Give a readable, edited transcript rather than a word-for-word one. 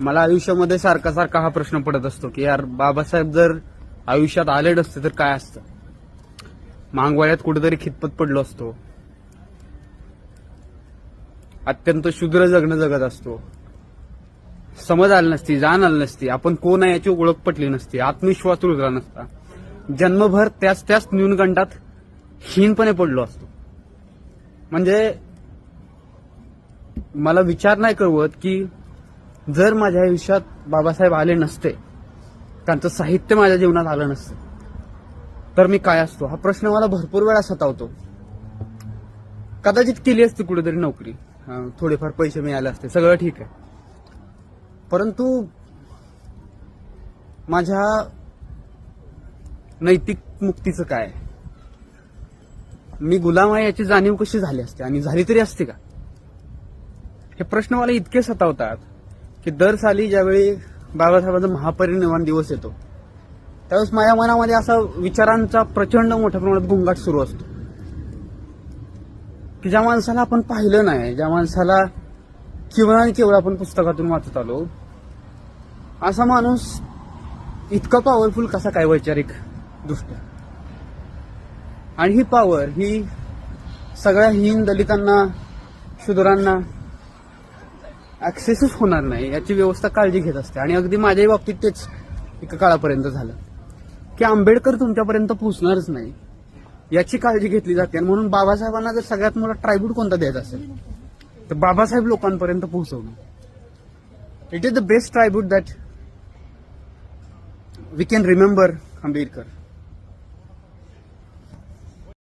मला आयुष्यामध्ये सारखा सारखा हा प्रश्न पडत असतो की यार बाबासाहेब जर आयुष्यात आले नसते तर काय असतं. मांगवळ्यात कुठेतरी खितपत पडलो असतो. अत्यंत शूद्र जगणं जगत असतो. समज आली नसती, जाण आली नसती, आपण कोण आहे याची ओळख पटली नसती, आत्मविश्वास रुजला नसता, जन्मभर त्याच त्याच न्यूनगंडात हीनपणे पडलो असतो. म्हणजे मला विचार नाही करवत की जर माझ्या आयुष्यात बाबासाहेब आले नसते, त्यांचं साहित्य माझ्या जीवनात आलं नसतं, तर मी काय असतो. हा प्रश्न मला भरपूर वेळा सतावतो. कदाचित केली असती कुठेतरी नोकरी, थोडेफार पैसे मिळाले असते, सगळं ठीक आहे, परंतु माझ्या नैतिक मुक्तीचं काय. मी गुलाम आहे याची जाणीव कशी झाली असते, आणि झाली तरी असते का. हे प्रश्न मला इतके सतावतात की दर साली ज्यावेळी बाबासाहेबांचा महापरिनिर्वाण दिवस येतो त्यावेळेस माझ्या मनामध्ये असा विचारांचा प्रचंड मोठ्या प्रमाणात गोंगाट सुरू असतो की ज्या माणसाला आपण पाहिलं नाही, ज्या माणसाला केवळ आणि केवळ आपण पुस्तकातून वाचत आलो, असा माणूस इतका पॉवरफुल कसा काय वैचारिक दृष्ट्या. आणि ही पॉवर ही सगळ्या हीन दलितांना, शूद्रांना ऍक्सेसच होणार नाही याची व्यवस्था काळजी घेत असते. आणि अगदी माझ्याही बाबतीत तेच एका काळापर्यंत झालं की आंबेडकर तुमच्यापर्यंत पोहोचणारच नाही याची काळजी घेतली जाते. आणि म्हणून बाबासाहेबांना जर सगळ्यात मोठा ट्रायब्यूट कोणता द्यायचा असेल तर बाबासाहेब लोकांपर्यंत पोहोचवणं. It is the best tribute that we can remember Ambedkar.